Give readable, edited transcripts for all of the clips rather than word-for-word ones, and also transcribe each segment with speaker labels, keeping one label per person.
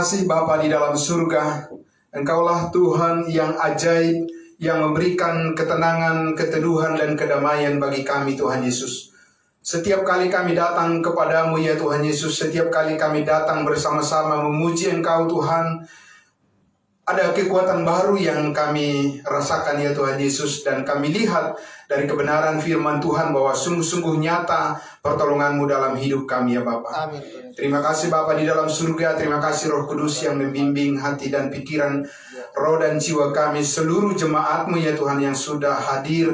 Speaker 1: kasih Bapa di dalam surga. Engkaulah Tuhan yang ajaib, yang memberikan ketenangan, keteduhan, dan kedamaian bagi kami, Tuhan Yesus. Setiap kali kami datang kepadamu, ya Tuhan Yesus, setiap kali kami datang bersama-sama memuji Engkau, Tuhan, ada kekuatan baru yang kami rasakan, ya Tuhan Yesus. Dan kami lihat dari kebenaran firman Tuhan bahwa sungguh-sungguh nyata pertolongan-Mu dalam hidup kami, ya Bapa.
Speaker 2: Amin.
Speaker 1: Terima kasih Bapa di dalam surga. Terima kasih Roh Kudus yang membimbing hati dan pikiran, roh dan jiwa kami, seluruh jemaat-Mu, ya Tuhan, yang sudah hadir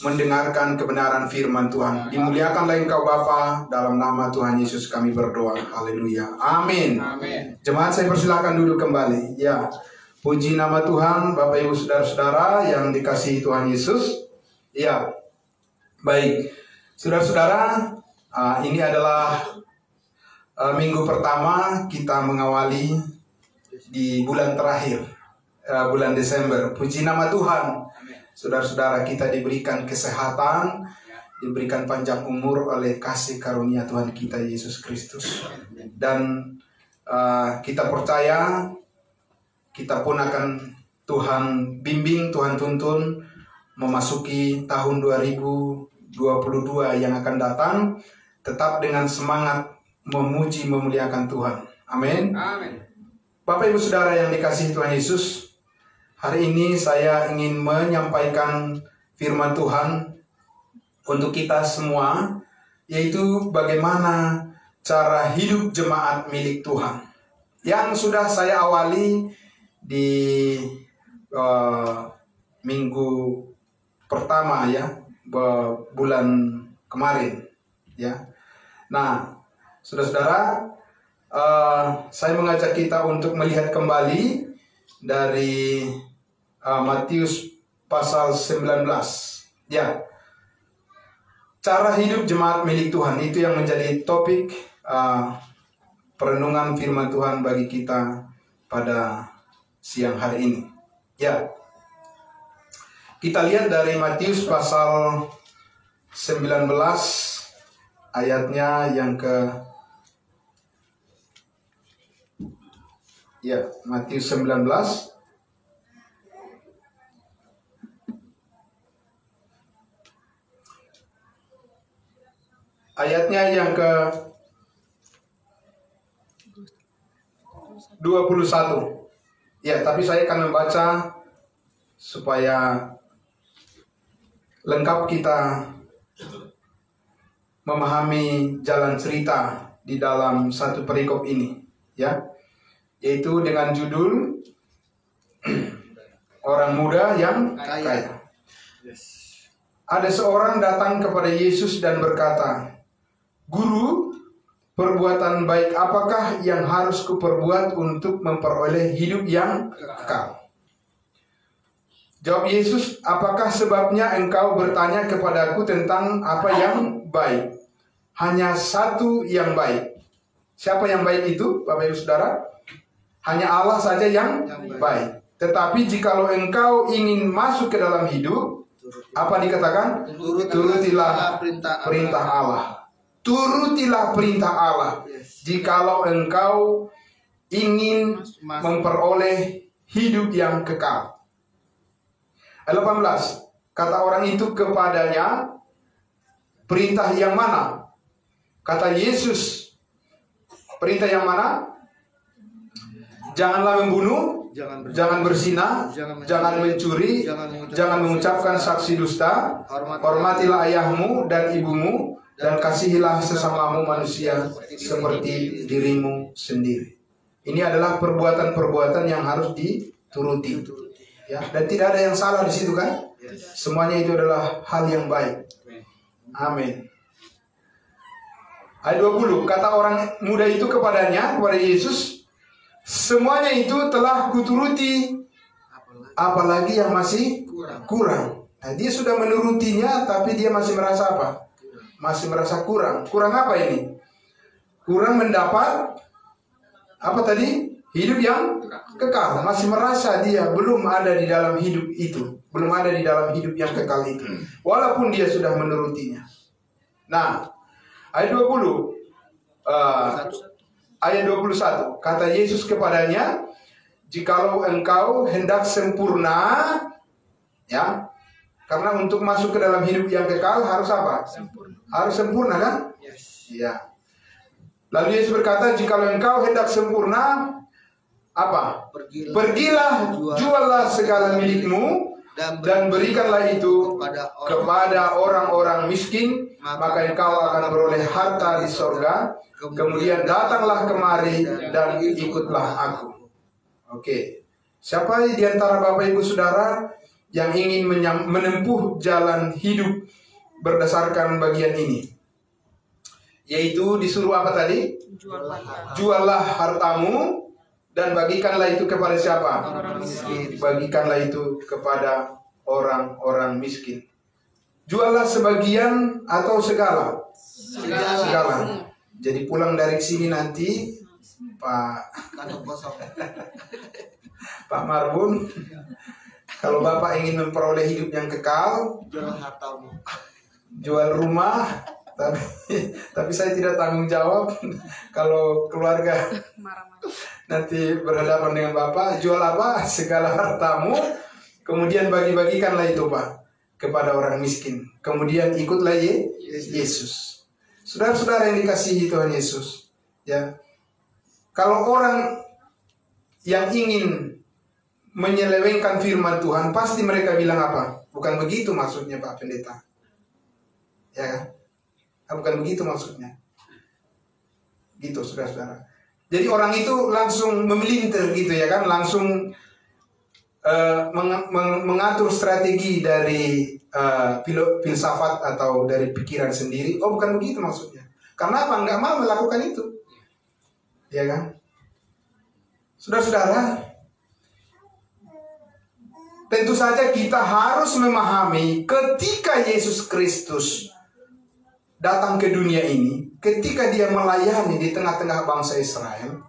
Speaker 1: mendengarkan kebenaran firman Tuhan. Dimuliakanlah Engkau Bapa, dalam nama Tuhan Yesus kami berdoa. Haleluya. Amin.
Speaker 2: Amin.
Speaker 1: Jemaat, saya persilakan duduk kembali. Ya. Puji nama Tuhan, Bapak Ibu Saudara-saudara yang dikasihi Tuhan Yesus. Ya, baik. Saudara-saudara, ini adalah minggu pertama kita mengawali di bulan terakhir, bulan Desember. Puji nama Tuhan. Saudara-saudara, kita diberikan kesehatan, diberikan panjang umur oleh kasih karunia Tuhan kita Yesus Kristus. Dan kita percaya kita pun akan Tuhan bimbing, Tuhan tuntun memasuki tahun 2022 yang akan datang, tetap dengan semangat memuji, memuliakan Tuhan. Amin.
Speaker 2: Amin.
Speaker 1: Bapak Ibu Saudara yang dikasihi Tuhan Yesus, hari ini saya ingin menyampaikan firman Tuhan untuk kita semua, yaitu bagaimana cara hidup jemaat milik Tuhan, yang sudah saya awali di minggu pertama, ya, bulan kemarin, ya. Nah, saudara-saudara, saya mengajak kita untuk melihat kembali dari Matius pasal 19, ya. Cara hidup jemaat milik Tuhan, itu yang menjadi topik perenungan firman Tuhan bagi kita pada siang hari ini. Ya. Kita lihat dari Matius pasal 19 ayatnya yang Matius 19 ayatnya yang ke 21. Ya, tapi saya akan membaca supaya lengkap kita memahami jalan cerita di dalam satu perikop ini, ya. Yaitu dengan judul Orang Muda yang Kaya. Ada seorang datang kepada Yesus dan berkata, "Guru, perbuatan baik apakah yang harus kuperbuat untuk memperoleh hidup yang kekal?" Jawab Yesus, "Apakah sebabnya engkau bertanya kepadaku tentang apa yang baik? Hanya satu yang baik." Siapa yang baik itu, Bapak Ibu Saudara? Hanya Allah saja yang baik. Tetapi jikalau engkau ingin masuk ke dalam hidup, apa dikatakan? Turutilah perintah Allah. Turutilah perintah Allah, jikalau engkau ingin memperoleh hidup yang kekal. Ayat 18, kata orang itu kepadanya, "Perintah yang mana?" Kata Yesus, "Perintah yang mana? Janganlah membunuh, jangan berzina, jangan mencuri, jangan mengucapkan saksi dusta, hormatilah ayahmu dan ibumu, dan kasihilah sesamamu manusia seperti dirimu sendiri." Ini adalah perbuatan-perbuatan yang harus dituruti, ya. Dan tidak ada yang salah di situ, kan? Semuanya itu adalah hal yang baik. Amin. Ayat 20, kata orang muda itu kepadanya, kepada Yesus, "Semuanya itu telah kuturuti, apalagi yang masih kurang." Nah, dia sudah menurutinya, tapi dia masih merasa apa? Masih merasa kurang. Kurang apa ini? Kurang mendapat apa tadi? Hidup yang kekal. Masih merasa dia belum ada di dalam hidup itu, belum ada di dalam hidup yang kekal itu, walaupun dia sudah menurutinya. Nah, ayat 20, ayat 21. Kata Yesus kepadanya, jikalau engkau hendak sempurna, ya, karena untuk masuk ke dalam hidup yang kekal harus apa?
Speaker 2: Sempurna.
Speaker 1: Harus sempurna kan?
Speaker 2: Yes.
Speaker 1: Ya. Lalu Yesus berkata, jikalau engkau hendak sempurna, apa? Pergilah, juallah segala milikmu dan berikanlah itu kepada orang-orang miskin, maka engkau akan beroleh harta di sorga. Kemudian datanglah kemari dan ikutlah aku. Oke. Siapa di antara Bapak Ibu Saudara yang ingin menempuh jalan hidup berdasarkan bagian ini? Yaitu disuruh apa tadi? Juallah hartamu dan bagikanlah itu kepada siapa?
Speaker 2: Orang miskin.
Speaker 1: Bagikanlah itu kepada orang-orang miskin. Juallah sebagian atau segala? Segala. Jadi pulang dari sini nanti Pak Marbun, kalau Bapak ingin memperoleh hidup yang kekal,
Speaker 2: Jual hartamu.
Speaker 1: Jual rumah, tapi saya tidak tanggung jawab kalau keluarga nanti berhadapan dengan Bapak. Jual apa? Segala hartamu, kemudian bagi-bagikanlah itu Pak kepada orang miskin. Kemudian ikutlah Yesus. Saudara-saudara yang dikasihi Tuhan Yesus, ya, kalau orang yang ingin menyelewengkan firman Tuhan, pasti mereka bilang apa? Bukan begitu maksudnya Pak Pendeta, ya kan? Bukan begitu maksudnya. Gitu saudara-saudara. Jadi orang itu langsung memelintir gitu ya kan, langsung mengatur strategi dari filsafat atau dari pikiran sendiri. Oh bukan begitu maksudnya. Karena apa? Nggak mau melakukan itu, ya kan? Saudara-saudara, tentu saja kita harus memahami ketika Yesus Kristus datang ke dunia ini, ketika dia melayani di tengah-tengah bangsa Israel,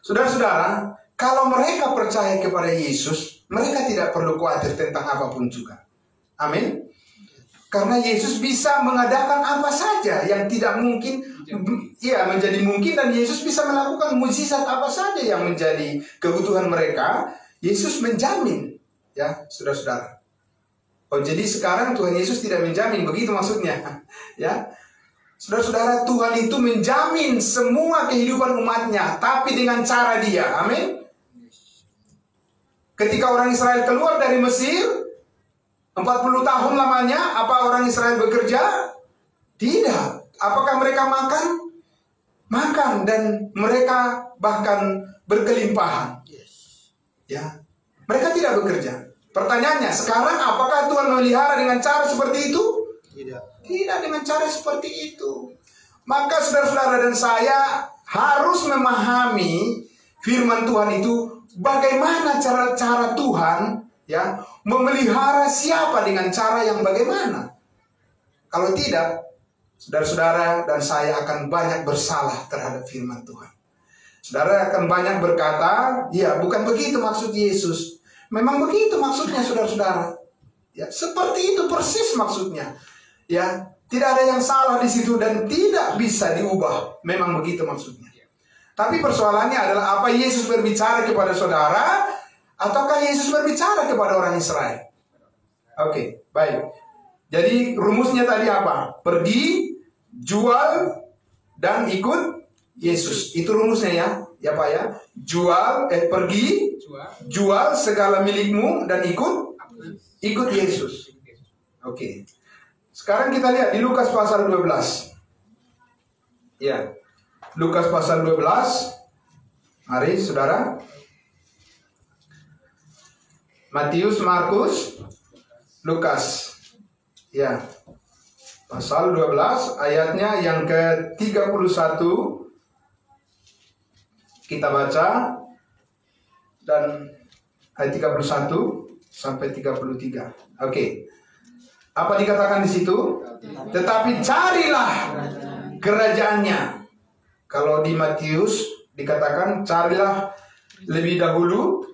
Speaker 1: saudara-saudara, kalau mereka percaya kepada Yesus, mereka tidak perlu khawatir tentang apapun juga. Amin. Karena Yesus bisa mengadakan apa saja yang tidak mungkin, ya menjadi mungkin, dan Yesus bisa melakukan mukjizat apa saja yang menjadi kebutuhan mereka. Yesus menjamin, ya saudara-saudara. Oh jadi sekarang Tuhan Yesus tidak menjamin, begitu maksudnya, ya. Saudara-saudara, Tuhan itu menjamin semua kehidupan umatnya, tapi dengan cara dia. Amin. Ketika orang Israel keluar dari Mesir, 40 tahun lamanya, apa orang Israel bekerja? Tidak. Apakah mereka makan? Makan, dan mereka bahkan berkelimpahan. Ya, mereka tidak bekerja. Pertanyaannya, sekarang apakah Tuhan memelihara dengan cara seperti itu? Tidak dengan cara seperti itu. Maka saudara-saudara dan saya harus memahami firman Tuhan itu, bagaimana cara Tuhan ya memelihara siapa dengan cara yang bagaimana. Kalau tidak, saudara-saudara dan saya akan banyak bersalah terhadap firman Tuhan. Saudara akan banyak berkata, ya bukan begitu maksud Yesus. Memang begitu maksudnya saudara-saudara. Ya, seperti itu persis maksudnya. Ya, tidak ada yang salah di situ dan tidak bisa diubah. Memang begitu maksudnya. Tapi persoalannya adalah, apa Yesus berbicara kepada saudara, ataukah Yesus berbicara kepada orang Israel? Oke, baik. Jadi rumusnya tadi apa? Pergi, jual, dan ikut Yesus. Itu rumusnya ya. Ya Pak ya. Pergi, jual segala milikmu dan ikut Yesus. Oke. Sekarang kita lihat di Lukas pasal 12. Ya. Lukas pasal 12. Mari saudara. Matius, Markus, Lukas. Ya. Pasal 12 ayatnya yang ke-31 kita baca, dan ayat 31 sampai 33. Oke. Apa dikatakan di situ? Tetapi carilah kerajaannya. Kalau di Matius dikatakan carilah lebih dahulu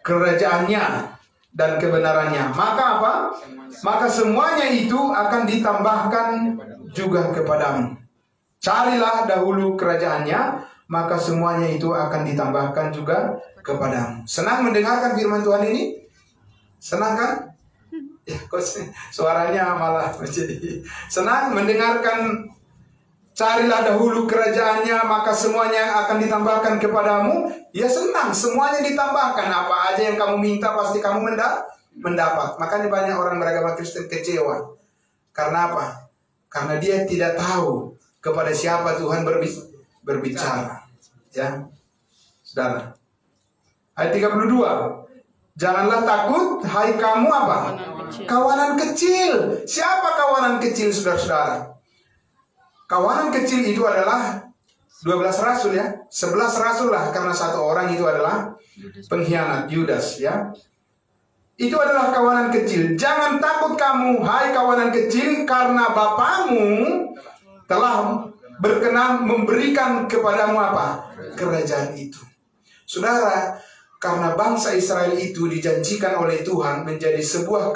Speaker 1: kerajaannya dan kebenarannya. Maka apa? Maka semuanya itu akan ditambahkan juga kepadamu. Carilah dahulu kerajaannya, maka semuanya itu akan ditambahkan juga kepadamu. Senang mendengarkan firman Tuhan ini? Senang kan? Ya, kok suaranya malah menjadi senang mendengarkan. Carilah dahulu kerajaannya, maka semuanya akan ditambahkan kepadamu. Ya senang, semuanya ditambahkan. Apa aja yang kamu minta pasti kamu mendapat. Makanya banyak orang beragama Kristen kecewa. Karena apa? Karena dia tidak tahu kepada siapa Tuhan berbicara. Ya, saudara. Ayat 32. Janganlah takut, hai kamu apa? Kawanan kecil. Siapa kawanan kecil, saudara-saudara? Kawanan kecil itu adalah 12 rasul ya. 11 rasul lah, karena satu orang itu adalah pengkhianat, Yudas ya. Itu adalah kawanan kecil. Jangan takut kamu, hai kawanan kecil, karena Bapamu telah berkenan memberikan kepadamu apa? Kerajaan itu. Saudara, karena bangsa Israel itu dijanjikan oleh Tuhan menjadi sebuah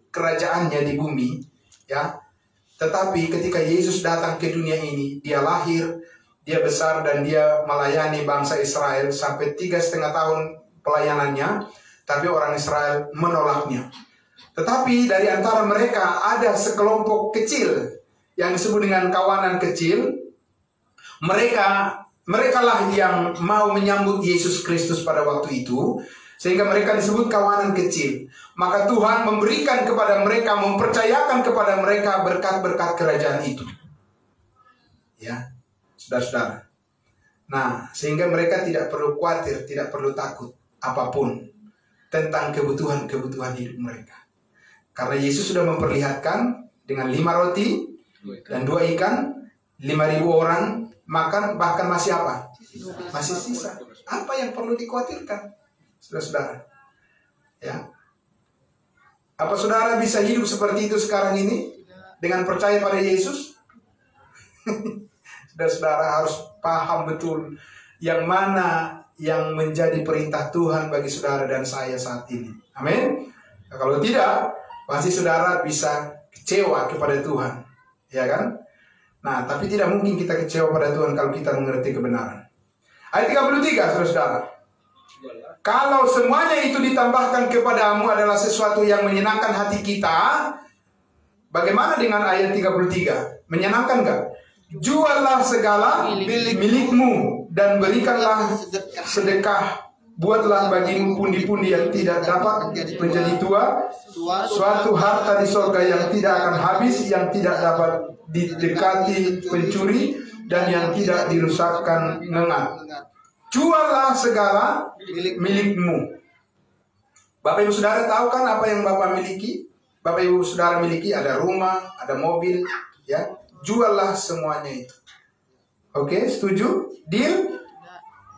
Speaker 1: kerajaannya di bumi ya. Tetapi ketika Yesus datang ke dunia ini, dia lahir, dia besar, dan dia melayani bangsa Israel sampai 3,5 tahun pelayanannya. Tapi orang Israel menolaknya. Tetapi dari antara mereka ada sekelompok kecil yang disebut dengan kawanan kecil. Mereka lah yang mau menyambut Yesus Kristus pada waktu itu. Sehingga mereka disebut kawanan kecil. Maka Tuhan memberikan kepada mereka, mempercayakan kepada mereka berkat-berkat kerajaan itu. Ya, saudara-saudara. Nah, sehingga mereka tidak perlu khawatir, tidak perlu takut apapun tentang kebutuhan hidup mereka. Karena Yesus sudah memperlihatkan dengan 5 roti dan 2 ikan, 5.000 orang makan, bahkan masih apa? Masih sisa. Apa yang perlu dikhawatirkan? Saudara-saudara, ya, apa saudara bisa hidup seperti itu sekarang ini dengan percaya pada Yesus? Saudara-saudara harus paham betul yang mana yang menjadi perintah Tuhan bagi saudara dan saya saat ini. Amin. Nah, kalau tidak, pasti saudara bisa kecewa kepada Tuhan, ya kan? Nah, tapi tidak mungkin kita kecewa pada Tuhan kalau kita mengerti kebenaran. Ayat 33, saudara-saudara. Kalau semuanya itu ditambahkan kepadamu adalah sesuatu yang menyenangkan hati kita, bagaimana dengan ayat 33? Menyenangkan gak? Juallah segala milikmu dan berikanlah sedekah. Buatlah bagimu pundi-pundi yang tidak dapat menjadi tua, suatu harta di sorga yang tidak akan habis, yang tidak dapat didekati pencuri, dan yang tidak dirusakkan ngengat. Juallah segala milikmu. Bapak Ibu Saudara tahu kan apa yang Bapak miliki? Bapak Ibu Saudara miliki ada rumah, ada mobil, ya. Juallah semuanya itu. Oke, setuju? Deal?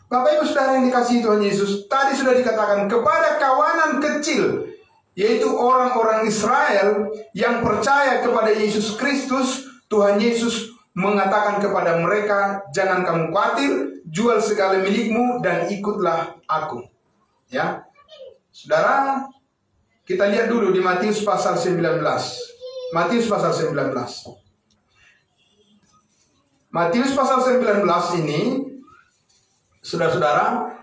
Speaker 1: Bapak Ibu Saudara yang dikasihi Tuhan Yesus, tadi sudah dikatakan kepada kawanan kecil, yaitu orang-orang Israel yang percaya kepada Yesus Kristus, Tuhan Yesus mengatakan kepada mereka, jangan kamu khawatir, jual segala milikmu dan ikutlah aku. Ya, saudara, kita lihat dulu di Matius pasal 19. Matius pasal 19. Matius pasal 19 ini, saudara-saudara,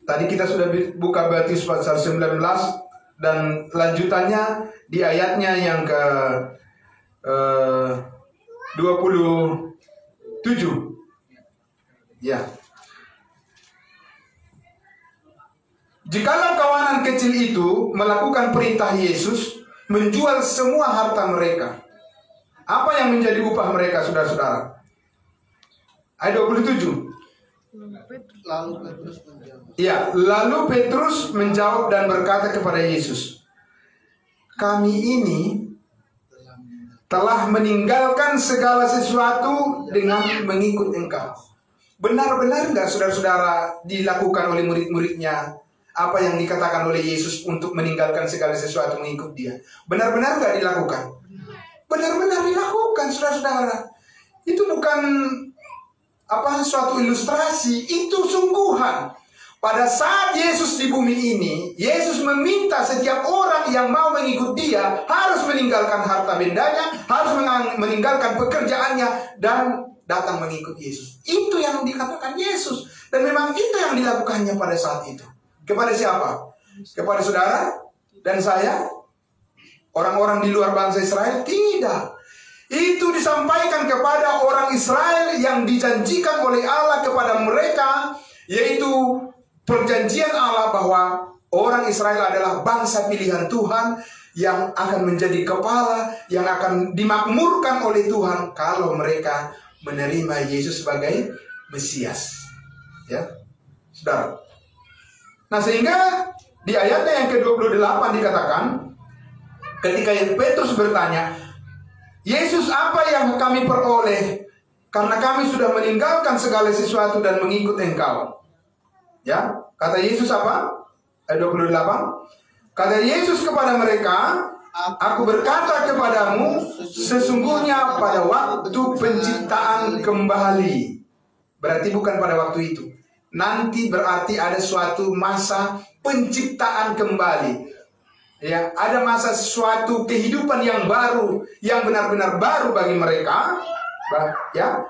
Speaker 1: tadi kita sudah buka Matius pasal 19 dan lanjutannya di ayatnya yang ke 27. Ya. Jikalau kawanan kecil itu melakukan perintah Yesus, menjual semua harta mereka, apa yang menjadi upah mereka, saudara-saudara? Ayat 27. Lalu Petrus menjawab dan berkata kepada Yesus, kami ini telah meninggalkan segala sesuatu dengan mengikut Engkau. Benar-benar enggak saudara-saudara dilakukan oleh murid-muridnya apa yang dikatakan oleh Yesus untuk meninggalkan segala sesuatu mengikut Dia? Benar-benar enggak dilakukan? Benar-benar dilakukan, saudara-saudara. Itu bukan suatu ilustrasi, itu sungguhan. pada saat Yesus di bumi ini, Yesus meminta setiap orang yang mau mengikut dia harus meninggalkan harta bendanya, harus meninggalkan pekerjaannya, dan datang mengikut Yesus. Itu yang dikatakan Yesus. Dan memang itu yang dilakukannya pada saat itu. Kepada siapa? Kepada saudara dan saya? Orang-orang di luar bangsa Israel? Tidak. Itu disampaikan kepada orang Israel yang dijanjikan oleh Allah kepada mereka, yaitu perjanjian Allah bahwa orang Israel adalah bangsa pilihan Tuhan yang akan menjadi kepala, yang akan dimakmurkan oleh Tuhan kalau mereka menerima Yesus sebagai Mesias. Ya, saudara. Nah, sehingga di ayatnya yang ke-28 dikatakan, ketika Petrus bertanya, Yesus, apa yang kami peroleh karena kami sudah meninggalkan segala sesuatu dan mengikut Engkau? Ya, kata Yesus apa? Ayat 28. Kata Yesus kepada mereka, aku berkata kepadamu, sesungguhnya pada waktu penciptaan kembali. Berarti bukan pada waktu itu. Nanti berarti ada suatu masa penciptaan kembali. Ya, ada masa suatu kehidupan yang baru, yang benar-benar baru bagi mereka. Ya,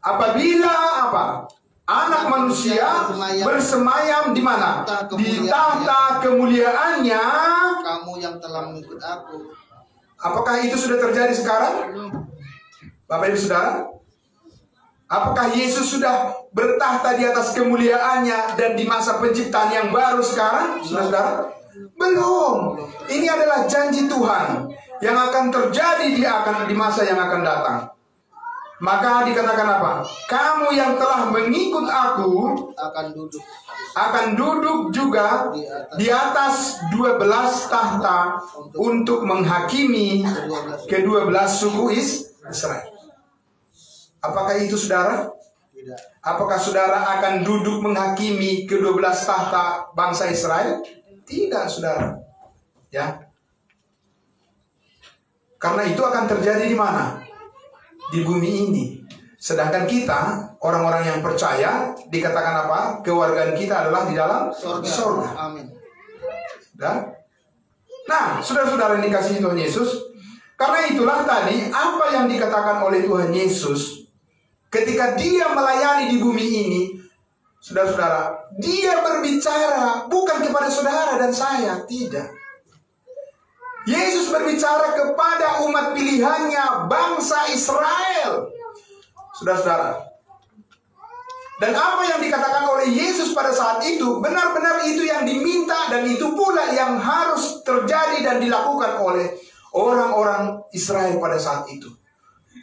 Speaker 1: apabila apa? Anak manusia bersemayam di mana? Di tahta kemuliaannya.
Speaker 2: Kamu yang telah mengikut aku.
Speaker 1: Apakah itu sudah terjadi sekarang? Bapak Ibu Saudara? Apakah Yesus sudah bertahta di atas kemuliaannya dan di masa penciptaan yang baru sekarang? Saudara? Belum. Ini adalah janji Tuhan yang akan terjadi di masa yang akan datang. Maka dikatakan apa? Kamu yang telah mengikut aku akan duduk juga di atas 12 tahta untuk menghakimi ke-12 suku Israel. Apakah itu saudara?
Speaker 2: Tidak.
Speaker 1: Apakah saudara akan duduk menghakimi ke-12 tahta bangsa Israel? Tidak, saudara. Ya. Karena itu akan terjadi di mana? Di bumi ini. Sedangkan kita, orang-orang yang percaya, dikatakan apa? Kewargaan kita adalah di dalam surga.
Speaker 2: Amin.
Speaker 1: Dan, nah, saudara-saudara yang dikasihi Tuhan Yesus, karena itulah tadi apa yang dikatakan oleh Tuhan Yesus ketika dia melayani di bumi ini, saudara-saudara, dia berbicara bukan kepada saudara dan saya, tidak. Yesus berbicara kepada umat pilihannya, bangsa Israel. Saudara-saudara. Dan apa yang dikatakan oleh Yesus pada saat itu, benar-benar itu yang diminta dan itu pula yang harus terjadi dan dilakukan oleh orang-orang Israel pada saat itu.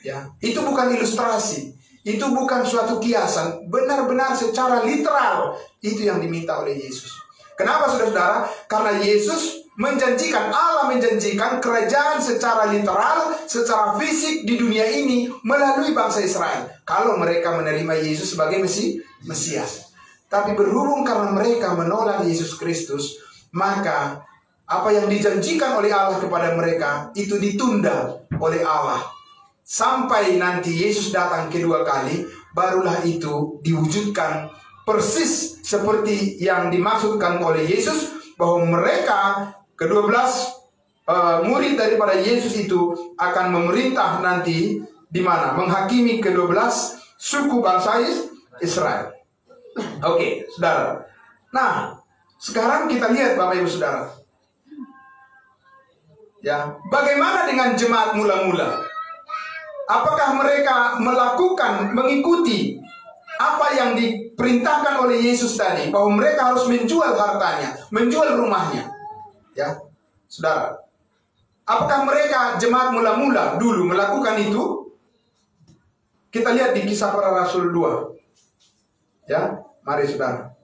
Speaker 1: Ya, itu bukan ilustrasi, itu bukan suatu kiasan, benar-benar secara literal itu yang diminta oleh Yesus. Kenapa saudara-saudara? Karena Yesus menjanjikan, Allah menjanjikan kerajaan secara literal, secara fisik di dunia ini melalui bangsa Israel. Kalau mereka menerima Yesus sebagai Mesias. Tapi berhubung karena mereka menolak Yesus Kristus, maka apa yang dijanjikan oleh Allah kepada mereka itu ditunda oleh Allah. Sampai nanti Yesus datang kedua kali, barulah itu diwujudkan persis seperti yang dimaksudkan oleh Yesus, bahwa mereka ke-12 murid daripada Yesus itu akan memerintah nanti di mana? Menghakimi ke-12 suku bangsa Israel. Oke, saudara. Nah, sekarang kita lihat Bapak Ibu Saudara. Ya, bagaimana dengan jemaat mula-mula? Apakah mereka mengikuti apa yang diperintahkan oleh Yesus tadi, bahwa mereka harus menjual hartanya, menjual rumahnya? Ya, saudara. Apakah mereka jemaat mula-mula dulu melakukan itu? Kita lihat di Kisah Para Rasul 2. Ya, mari saudara.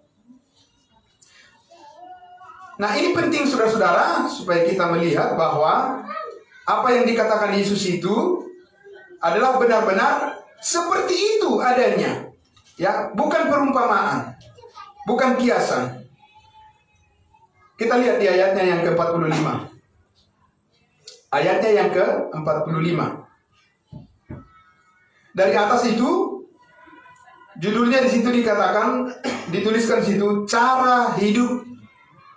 Speaker 1: Nah, ini penting saudara-saudara supaya kita melihat bahwa apa yang dikatakan Yesus itu adalah benar-benar seperti itu adanya. Ya, bukan perumpamaan, bukan kiasan. Kita lihat di ayatnya yang ke-45. Ayatnya yang ke-45. Dari atas itu Judulnya di situ dikatakan, dituliskan di situ, cara hidup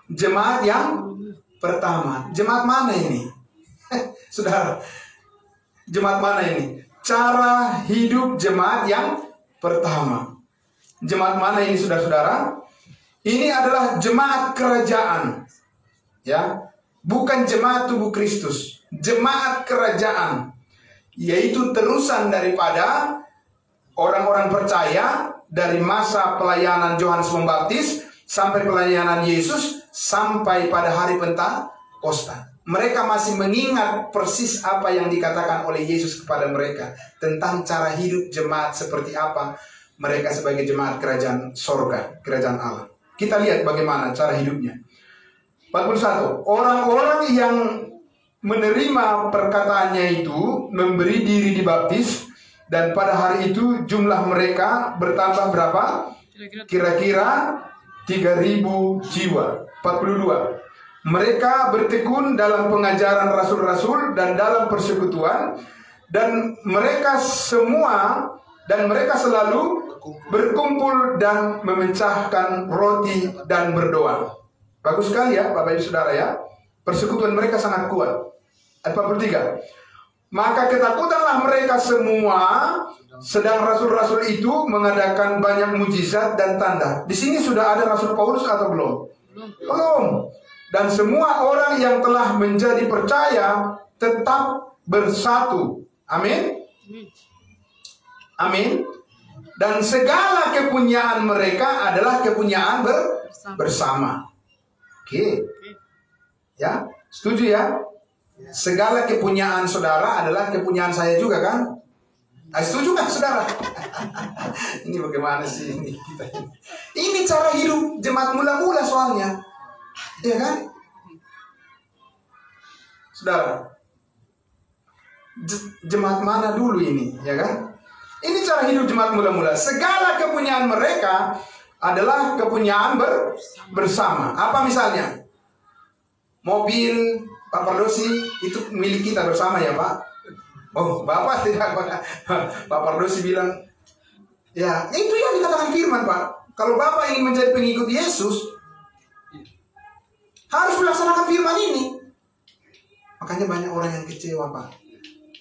Speaker 1: jemaat yang pertama. Jemaat mana ini? Saudara, jemaat mana ini? Cara hidup jemaat yang pertama. Jemaat mana ini, saudara-saudara? Ini adalah jemaat kerajaan. Ya, bukan jemaat tubuh Kristus. Jemaat kerajaan, yaitu terusan daripada orang-orang percaya dari masa pelayanan Yohanes Pembaptis sampai pelayanan Yesus sampai pada hari Pentakosta. Mereka masih mengingat persis apa yang dikatakan oleh Yesus kepada mereka tentang cara hidup jemaat seperti apa mereka sebagai jemaat kerajaan sorga, kerajaan Allah. Kita lihat bagaimana cara hidupnya. 41. Orang-orang yang menerima perkataannya itu memberi diri dibaptis, dan pada hari itu jumlah mereka bertambah berapa? Kira-kira 3.000 jiwa. 42. Mereka bertekun dalam pengajaran rasul-rasul dan dalam persekutuan, dan mereka selalu berkumpul dan memecahkan roti dan berdoa. Bagus sekali ya Bapak Ibu Saudara ya. Persekutuan mereka sangat kuat. Ayat 43. Maka ketakutanlah mereka semua, sedang rasul-rasul itu mengadakan banyak mujizat dan tanda. Di sini sudah ada Rasul Paulus atau belum? Belum. Dan semua orang yang telah menjadi percaya tetap bersatu. Amin. Amin. Dan segala kepunyaan mereka adalah kepunyaan bersama. Oke. Ya, setuju ya? Segala kepunyaan saudara adalah kepunyaan saya juga kan? Setuju kan saudara? Ini bagaimana sih ini kita ini? Ini cara hidup jemaat mula-mula soalnya. Ya kan? Saudara, jemaat mana dulu ini, ya kan? Ini cara hidup jemaat mula-mula. Segala kepunyaan mereka adalah kepunyaan bersama. Apa misalnya? Mobil Pak Pardosi itu milik kita bersama ya Pak. Oh, Bapak tidak. Pak Pardosi bilang, ya itu yang dikatakan firman Pak. Kalau Bapak ingin menjadi pengikut Yesus, harus melaksanakan firman ini. Makanya banyak orang yang kecewa Pak.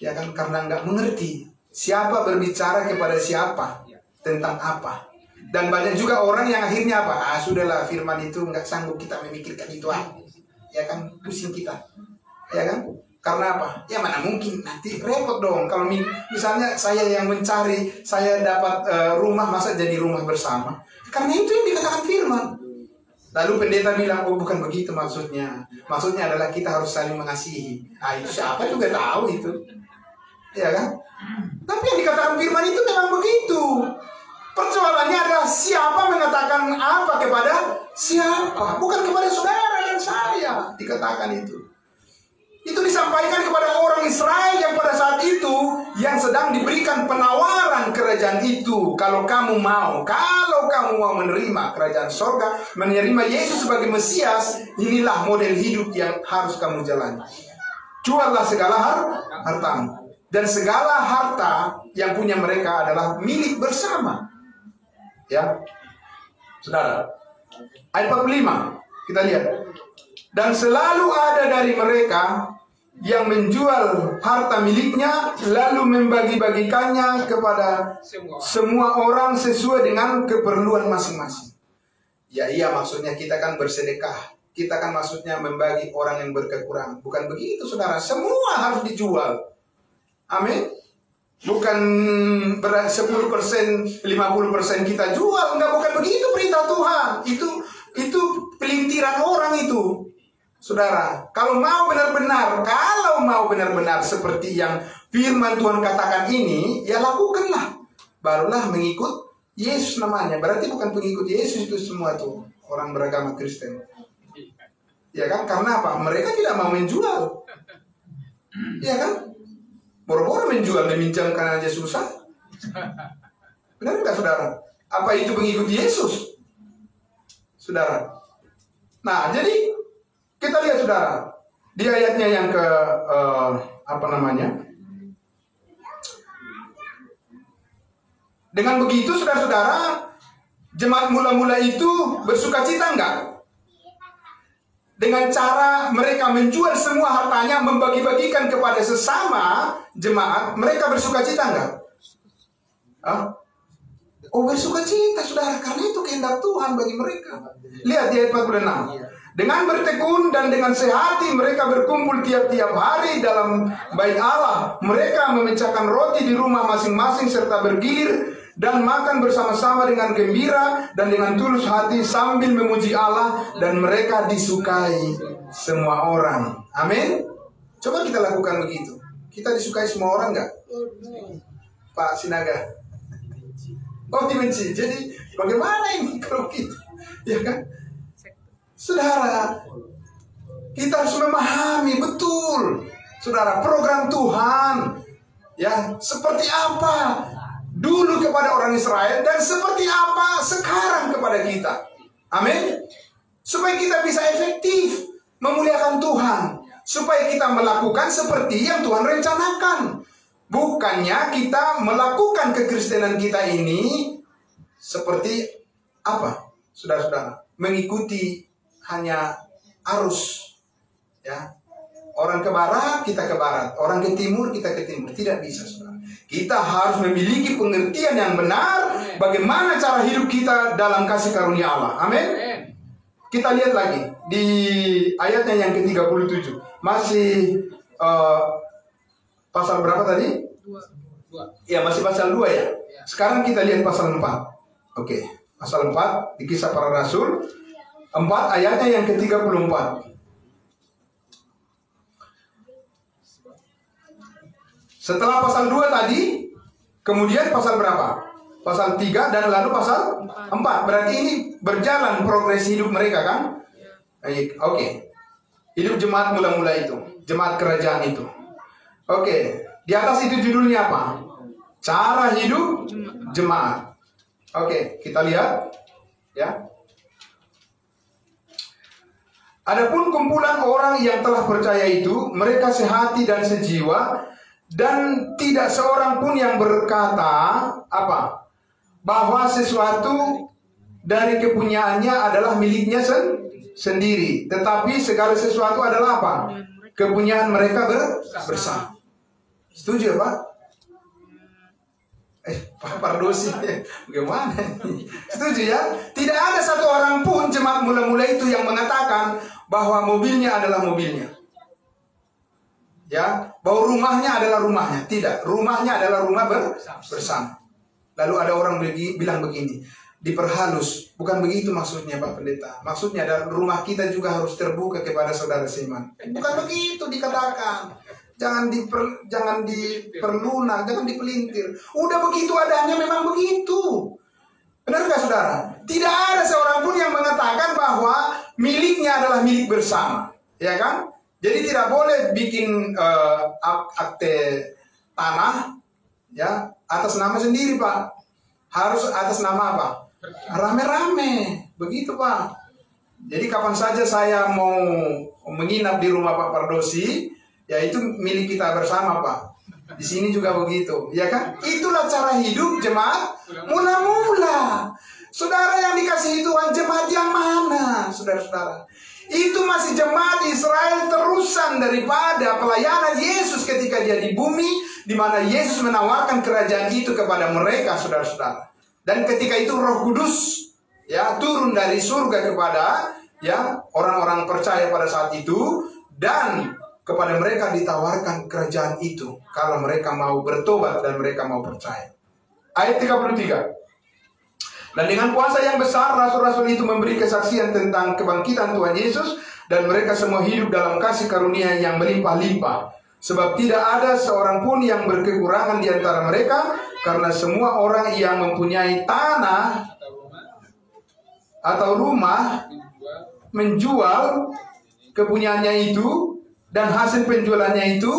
Speaker 1: Ya kan, karena nggak mengerti siapa berbicara kepada siapa tentang apa. Dan banyak juga orang yang akhirnya apa? Sudahlah firman itu nggak sanggup kita memikirkan itu ya kan, pusing kita. Ya kan? Karena apa? Ya mana mungkin nanti repot dong. Kalau misalnya saya yang mencari, saya dapat rumah, masa jadi rumah bersama. Karena itu yang dikatakan firman. Lalu pendeta bilang, oh bukan begitu maksudnya. Maksudnya adalah kita harus saling mengasihi. Itu siapa juga tahu itu. Ya kan? Tapi yang dikatakan firman itu memang begitu. Persoalannya adalah siapa mengatakan apa kepada siapa. Bukan kepada saudara dan saya dikatakan itu. Itu disampaikan kepada orang Israel yang pada saat itu yang sedang diberikan penawaran kerajaan itu. Kalau kamu mau menerima kerajaan sorga, menerima Yesus sebagai Mesias, inilah model hidup yang harus kamu jalani. Juallah segala hartamu. Dan segala harta yang punya mereka adalah milik bersama. Ya, saudara. Ayat 45, kita lihat. Dan selalu ada dari mereka yang menjual harta miliknya, lalu membagi-bagikannya kepada semua orang sesuai dengan keperluan masing-masing. Ya iya, maksudnya kita kan bersedekah. Kita kan maksudnya membagi orang yang berkekurangan. Bukan begitu saudara, semua harus dijual. Amin. Bukan 10%, 50% kita jual. Enggak, bukan begitu perintah Tuhan. Itu pelintiran orang itu. Saudara, kalau mau benar-benar seperti yang firman Tuhan katakan ini, ya lakukanlah. Barulah mengikut Yesus namanya. Berarti bukan pengikut Yesus itu semua tuh orang beragama Kristen. Ya kan? Karena apa? Mereka tidak mau menjual. Ya kan? Boro-boro menjual, meminjamkan aja susah. Benar nggak saudara? Apa itu pengikut Yesus? Saudara. Nah, jadi kita lihat saudara, di ayatnya yang ke Dengan begitu saudara-saudara, jemaat mula-mula itu bersuka cita enggak? Dengan cara mereka menjual semua hartanya, membagi-bagikan kepada sesama jemaat, mereka bersuka cita enggak? Hah? Oh, bersuka cita saudara, karena itu kehendak Tuhan bagi mereka. Lihat di ayat 46. Dengan bertekun dan dengan sehati mereka berkumpul tiap-tiap hari dalam bait Allah. Mereka memecahkan roti di rumah masing-masing serta bergilir dan makan bersama-sama dengan gembira dan dengan tulus hati sambil memuji Allah, dan mereka disukai semua orang. Amin. Coba kita lakukan begitu. Kita disukai semua orang enggak? Pak Sinaga. Oh, dibenci. Jadi bagaimana ini kalau kita, ya kan? Saudara, kita harus memahami betul, saudara, program Tuhan, ya, seperti apa dulu kepada orang Israel dan seperti apa sekarang kepada kita. Amin. Supaya kita bisa efektif memuliakan Tuhan, supaya kita melakukan seperti yang Tuhan rencanakan. Bukannya kita melakukan kekristenan kita ini seperti apa, saudara-saudara? Mengikuti hanya arus, ya. Orang ke barat, kita ke barat. Orang ke timur, kita ke timur. Tidak bisa, saudara. Kita harus memiliki pengertian yang benar bagaimana cara hidup kita dalam kasih karunia Allah. Amin. Kita lihat lagi di ayatnya yang ke-37. Masih pasal berapa tadi? 2. Ya, masih pasal 2 ya. Sekarang kita lihat pasal 4. Oke, pasal 4 di Kisah Para Rasul 4 ayatnya yang ke-34. Setelah pasal 2 tadi, kemudian pasal berapa? Pasal 3 dan lalu pasal 4. Berarti ini berjalan progres hidup mereka kan? Oke. Hidup jemaat mula-mula itu, jemaat kerajaan itu. Oke, di atas itu judulnya apa? Cara hidup jemaat. Oke, kita lihat ya. Adapun kumpulan orang yang telah percaya itu, mereka sehati dan sejiwa, dan tidak seorang pun yang berkata apa? Bahwa sesuatu dari kepunyaannya adalah miliknya sendiri, tetapi segala sesuatu adalah apa? Kepunyaan mereka bersama. Setuju ya, Pak? Pak Pardosi, bagaimana? Setuju ya? Tidak ada satu orang pun jemaat mula-mula itu yang mengatakan bahwa mobilnya adalah mobilnya, ya, bahwa rumahnya adalah rumahnya. Tidak, rumahnya adalah rumah bersama. Lalu ada orang bilang begini, diperhalus. Bukan begitu maksudnya, Pak Pendeta. Maksudnya adalah rumah kita juga harus terbuka kepada saudara seiman. Bukan begitu dikatakan. Jangan diperlunak, jangan dipelintir. Udah begitu adanya, memang begitu. Benar gak, saudara? Tidak ada seorang pun yang mengatakan bahwa miliknya adalah milik bersama, ya kan? Jadi tidak boleh bikin akte tanah, ya, atas nama sendiri, Pak. Harus atas nama apa? Rame-rame, begitu, Pak. Jadi kapan saja saya mau menginap di rumah Pak Pardosi, ya itu milik kita bersama, Pak. Di sini juga begitu, ya kan? Itulah cara hidup jemaat mula-mula. Saudara yang dikasihi Tuhan, jemaat yang mana, saudara-saudara? Itu masih jemaat Israel terusan daripada pelayanan Yesus ketika dia di bumi, di mana Yesus menawarkan kerajaan itu kepada mereka, saudara-saudara. Dan ketika itu Roh Kudus, ya, turun dari surga kepada, ya, orang-orang percaya pada saat itu, dan kepada mereka ditawarkan kerajaan itu kalau mereka mau bertobat dan mereka mau percaya. Ayat 33. Dan dengan kuasa yang besar rasul-rasul itu memberi kesaksian tentang kebangkitan Tuhan Yesus, dan mereka semua hidup dalam kasih karunia yang melimpah-limpah. Sebab tidak ada seorang pun yang berkekurangan di antara mereka, karena semua orang yang mempunyai tanah atau rumah menjual kepunyaannya itu, dan hasil penjualannya itu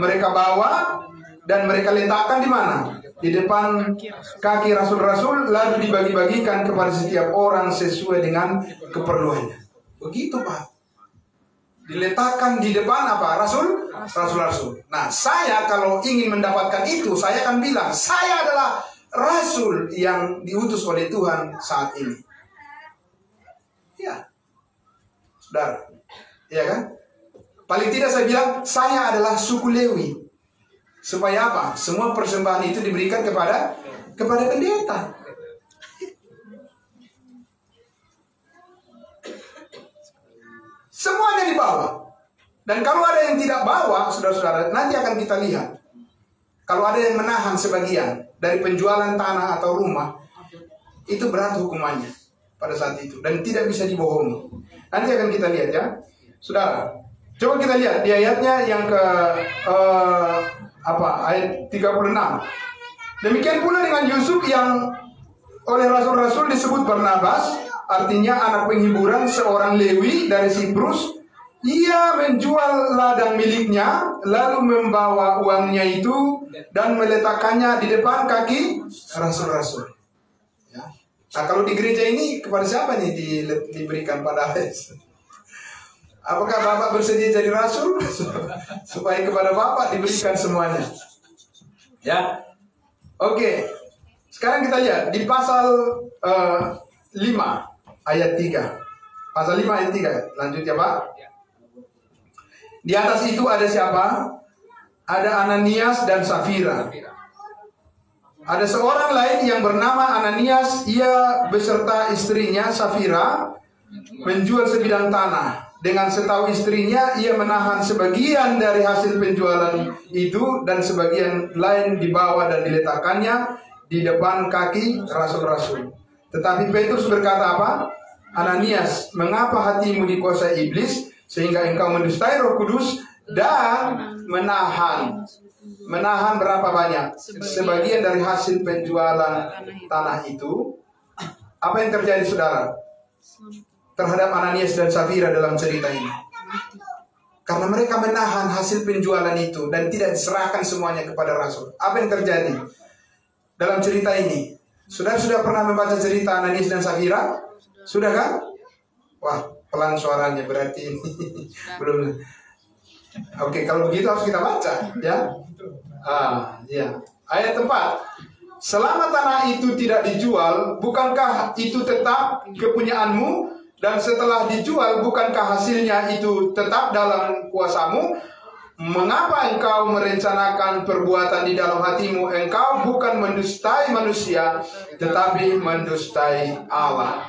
Speaker 1: mereka bawa dan mereka letakkan di mana? Di depan kaki rasul-rasul, lalu dibagi-bagikan kepada setiap orang sesuai dengan keperluannya. Begitu, Pak. Diletakkan di depan apa? Rasul-rasul. Nah, saya kalau ingin mendapatkan itu, saya akan bilang, saya adalah rasul yang diutus oleh Tuhan saat ini. Ya, saudara, ya kan? Paling tidak saya bilang, saya adalah suku Lewi. Supaya apa? Semua persembahan itu diberikan kepada pendeta. Semuanya dibawa. Dan kalau ada yang tidak bawa, saudara-saudara, nanti akan kita lihat. Kalau ada yang menahan sebagian dari penjualan tanah atau rumah, itu berat hukumannya pada saat itu. Dan tidak bisa dibohongi. Nanti akan kita lihat ya. Saudara, coba kita lihat di ayatnya yang ke ayat 36. Demikian pula dengan Yusuf yang oleh rasul-rasul disebut Barnabas, artinya anak penghiburan, seorang Lewi dari Siprus. Ia menjual ladang miliknya, lalu membawa uangnya itu dan meletakkannya di depan kaki rasul-rasul. Ya. Nah, kalau di gereja ini kepada siapa nih diberikan pada apakah Bapak bersedia jadi rasul? Supaya kepada Bapak diberikan semuanya. Ya. Oke. Sekarang kita lihat di pasal 5 ayat 3. Pasal 5 ayat 3. Lanjut ya, Pak. Di atas itu ada siapa? Ada Ananias dan Safira. Ada seorang lain yang bernama Ananias, ia beserta istrinya Safira menjual sebidang tanah. Dengan setahu istrinya, ia menahan sebagian dari hasil penjualan itu dan sebagian lain dibawa dan diletakkannya di depan kaki rasul-rasul. Tetapi Petrus berkata apa? Ananias, mengapa hatimu dikuasai iblis sehingga engkau mendustai Roh Kudus dan menahan berapa banyak? Sebagian dari hasil penjualan tanah itu. Apa yang terjadi, saudara, terhadap Ananias dan Safira dalam cerita ini? Karena mereka menahan hasil penjualan itu dan tidak diserahkan semuanya kepada rasul. Apa yang terjadi dalam cerita ini? Saudara sudah pernah membaca cerita Ananias dan Safira? Sudah kan? Wah, pelan suaranya berarti ini belum. Oke, kalau begitu harus kita baca, ya. Ya. Ayat 4. Selama tanah itu tidak dijual, bukankah itu tetap kepunyaanmu? Dan setelah dijual, bukankah hasilnya itu tetap dalam kuasamu? Mengapa engkau merencanakan perbuatan di dalam hatimu? Engkau bukan mendustai manusia, tetapi mendustai Allah.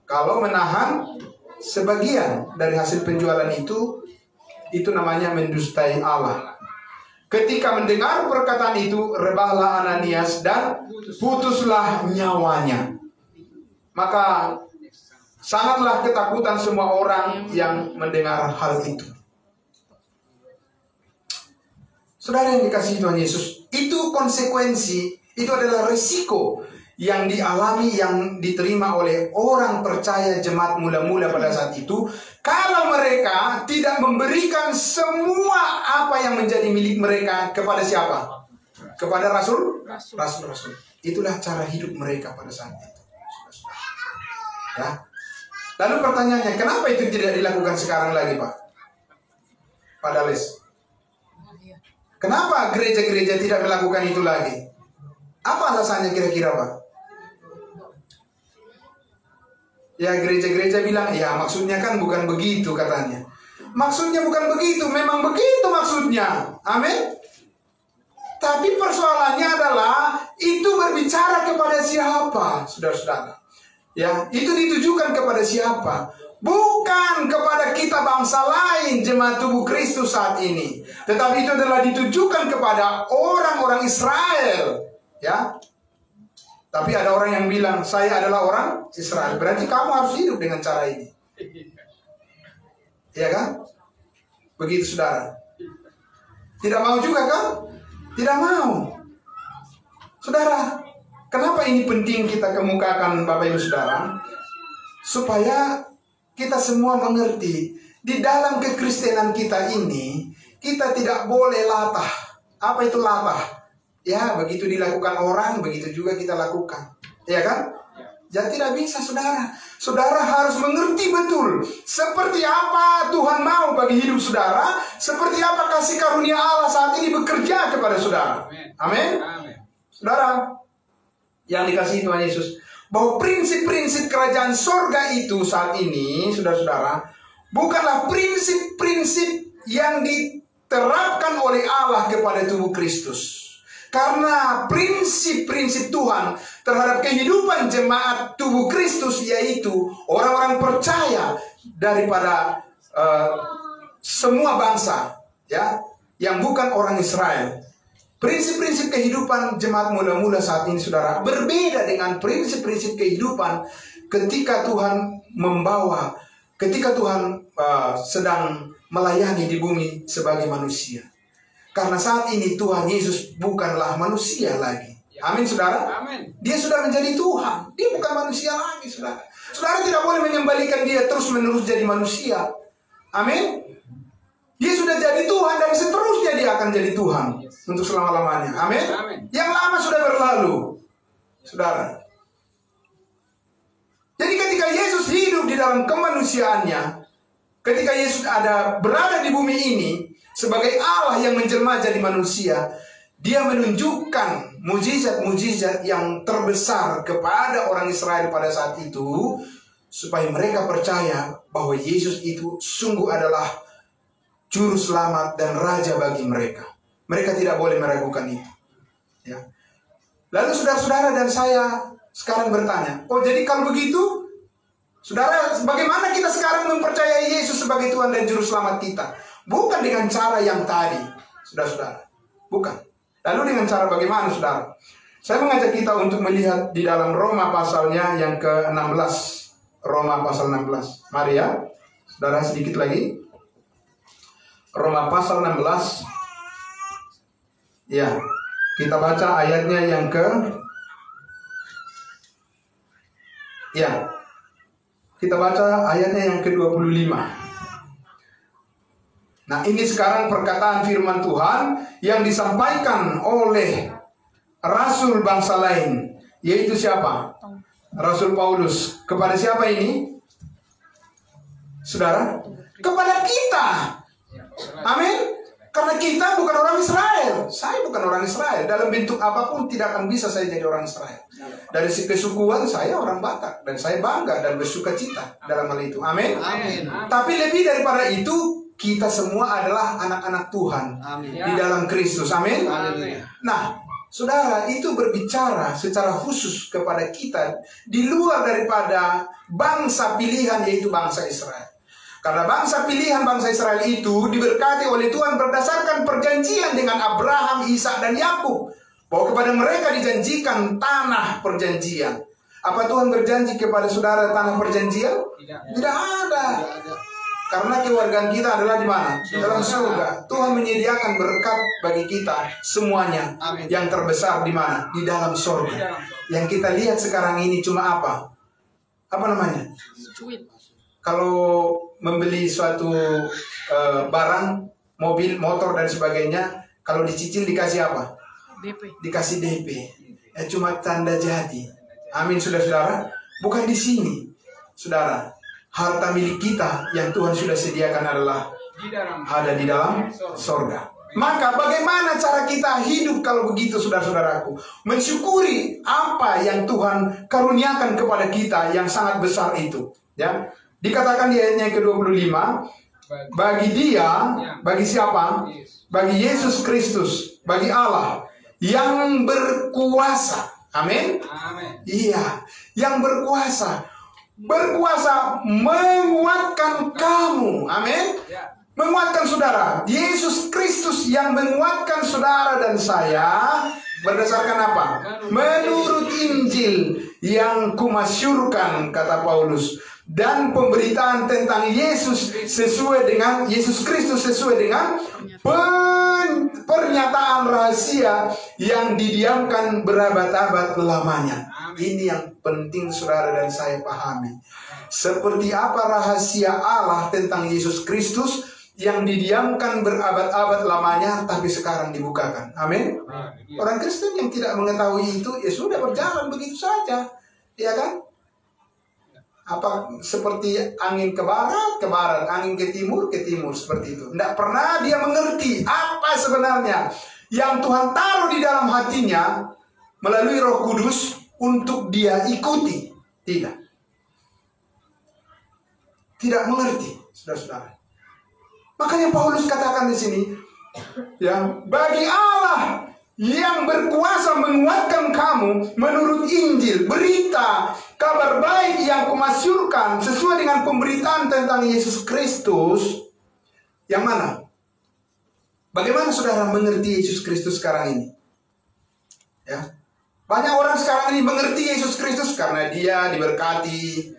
Speaker 1: Kalau menahan sebagian dari hasil penjualan itu namanya mendustai Allah. Ketika mendengar perkataan itu, rebahlah Ananias dan putuslah nyawanya. Maka sangatlah ketakutan semua orang yang mendengar hal itu. Saudara yang dikasihi Tuhan Yesus, itu konsekuensi, itu adalah risiko yang dialami, yang diterima oleh orang percaya jemaat mula-mula pada saat itu. Kalau mereka tidak memberikan semua apa yang menjadi milik mereka kepada siapa? Kepada rasul-rasul. Itulah cara hidup mereka pada saat itu. Ya. Lalu pertanyaannya, kenapa itu tidak dilakukan sekarang lagi, Pak? Pak Dales. Kenapa gereja-gereja tidak melakukan itu lagi? Apa alasannya kira-kira, Pak? Ya, gereja-gereja bilang, ya maksudnya kan bukan begitu katanya. Maksudnya bukan begitu, memang begitu maksudnya. Amin. Tapi persoalannya adalah itu berbicara kepada siapa, saudara-saudara? Ya, itu ditujukan kepada siapa? Bukan kepada kita bangsa lain, jemaat tubuh Kristus saat ini. Tetapi itu adalah ditujukan kepada orang-orang Israel. Ya. Tapi ada orang yang bilang, saya adalah orang Israel. Berarti kamu harus hidup dengan cara ini. Iya kan? Begitu, saudara. Tidak mau juga kan? Tidak mau. Saudara, kenapa ini penting kita kemukakan, Bapak Ibu Saudara? Supaya kita semua mengerti, di dalam kekristenan kita ini, kita tidak boleh latah. Apa itu latah? Ya, begitu dilakukan orang, begitu juga kita lakukan. Ya kan? Jadi tidak bisa, saudara. Saudara harus mengerti betul seperti apa Tuhan mau bagi hidup saudara, seperti apa kasih karunia Allah saat ini bekerja kepada saudara. Amin. Saudara, yang dikasihi Tuhan Yesus, bahwa prinsip-prinsip kerajaan sorga itu saat ini, saudara-saudara, bukanlah prinsip-prinsip yang diterapkan oleh Allah kepada tubuh Kristus. Karena prinsip-prinsip Tuhan terhadap kehidupan jemaat tubuh Kristus, yaitu orang-orang percaya daripada semua bangsa, ya, yang bukan orang Israel. Prinsip-prinsip kehidupan jemaat mula-mula saat ini, saudara, berbeda dengan prinsip-prinsip kehidupan ketika Tuhan ketika Tuhan sedang melayani di bumi sebagai manusia. Karena saat ini Tuhan Yesus bukanlah manusia lagi. Amin, saudara.
Speaker 3: Amin.
Speaker 1: Dia sudah menjadi Tuhan. Dia bukan manusia lagi, saudara. Saudara tidak boleh menyembelihkan dia terus-menerus jadi manusia. Amin. Dia sudah jadi Tuhan dan seterusnya dia akan jadi Tuhan untuk selama-lamanya. Amin.
Speaker 3: Amin.
Speaker 1: Yang lama sudah berlalu, saudara. Jadi ketika Yesus hidup di dalam kemanusiaannya, ketika Yesus berada di bumi ini sebagai Allah yang menjelma jadi manusia, dia menunjukkan mujizat-mujizat yang terbesar kepada orang Israel pada saat itu, supaya mereka percaya bahwa Yesus itu sungguh adalah juru selamat dan raja bagi mereka. Mereka tidak boleh meragukan itu. Ya. Lalu saudara-saudara dan saya sekarang bertanya, oh jadi kalau begitu, saudara, bagaimana kita sekarang mempercayai Yesus sebagai Tuhan dan juru selamat kita? Bukan dengan cara yang tadi, saudara-saudara. Bukan. Lalu dengan cara bagaimana, saudara? Saya mengajak kita untuk melihat di dalam Roma pasalnya yang ke-16. Roma pasal 16. Mari ya, saudara, sedikit lagi. Roma pasal 16. Ya, kita baca ayatnya yang kita baca ayatnya yang ke-25. Nah, ini sekarang perkataan firman Tuhan yang disampaikan oleh rasul bangsa lain, yaitu siapa? Rasul Paulus. Kepada siapa ini? Saudara? Kepada kita. Amin. Karena kita bukan orang Israel. Saya bukan orang Israel. Dalam bentuk apapun tidak akan bisa saya jadi orang Israel. Dari kesukuan saya orang Batak. Dan saya bangga dan bersuka cita dalam hal itu. Amin.
Speaker 2: Amin.
Speaker 1: Tapi lebih daripada itu, kita semua adalah anak-anak Tuhan.
Speaker 2: Amin.
Speaker 1: Di dalam Kristus. Amin.
Speaker 2: Haleluya.
Speaker 1: Nah, saudara, itu berbicara secara khusus kepada kita di luar daripada bangsa pilihan, yaitu bangsa Israel. Karena bangsa pilihan bangsa Israel itu diberkati oleh Tuhan berdasarkan perjanjian dengan Abraham, Ishak, dan Yakub, bahwa kepada mereka dijanjikan tanah perjanjian. Apa Tuhan berjanji kepada saudara tanah perjanjian? Tidak ada. Karena keluarga kita adalah di mana? Di dalam surga. Tuhan menyediakan berkat bagi kita semuanya.
Speaker 2: Amin.
Speaker 1: Yang terbesar di mana? Di dalam surga. Yang kita lihat sekarang ini cuma apa? Apa namanya? Kalau membeli suatu barang, mobil, motor dan sebagainya, kalau dicicil dikasih apa?
Speaker 4: DP.
Speaker 1: Dikasih DP. Cuma tanda jadi. Amin, saudara-saudara. Bukan di sini, saudara. Harta milik kita yang Tuhan sudah sediakan adalah ada di dalam sorga. Maka bagaimana cara kita hidup kalau begitu, saudara-saudaraku? Mensyukuri apa yang Tuhan karuniakan kepada kita yang sangat besar itu. Ya, dikatakan di ayatnya yang ke-25, bagi dia, bagi siapa? Bagi Yesus Kristus, bagi Allah yang berkuasa. Amin. Iya, yang berkuasa. Berkuasa menguatkan kamu. Amin. Menguatkan saudara. Yesus Kristus yang menguatkan saudara dan saya berdasarkan apa? Menurut Injil yang kumasyurkan, kata Paulus, dan pemberitaan tentang Yesus sesuai dengan Yesus Kristus sesuai dengan pernyataan rahasia yang didiamkan berabad-abad lamanya. Ini yang penting saudara dan saya pahami. Seperti apa rahasia Allah tentang Yesus Kristus yang didiamkan berabad-abad lamanya, tapi sekarang dibukakan. Amin. Orang Kristen yang tidak mengetahui itu, ya sudah berjalan begitu saja, ya kan? Apa seperti angin ke barat, angin ke timur, seperti itu. Tidak pernah dia mengerti apa sebenarnya yang Tuhan taruh di dalam hatinya melalui Roh Kudus untuk dia ikuti. Tidak. Tidak mengerti, saudara-saudara. Makanya Paulus katakan di sini, ya, bagi Allah yang berkuasa menguatkan kamu menurut Injil, berita, kabar baik yang kumasyurkan sesuai dengan pemberitaan tentang Yesus Kristus. Yang mana? Bagaimana saudara mengerti Yesus Kristus sekarang ini? Ya, banyak orang sekarang ini mengerti Yesus Kristus karena dia diberkati,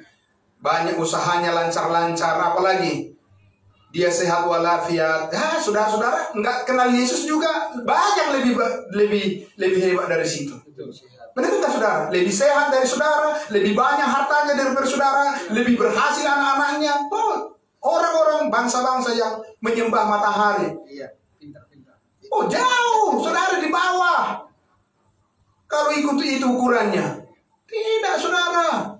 Speaker 1: banyak usahanya lancar-lancar, apalagi dia sehat walafiat. Saudara-saudara nggak kenal Yesus juga banyak lebih hebat dari situ. Benar nggak saudara? Lebih sehat dari saudara, lebih banyak hartanya daripada saudara, lebih berhasil anak-anaknya. Orang-orang bangsa-bangsa yang menyembah matahari. Jauh, saudara di bawah. Kalau ikuti itu ukurannya. Tidak, saudara.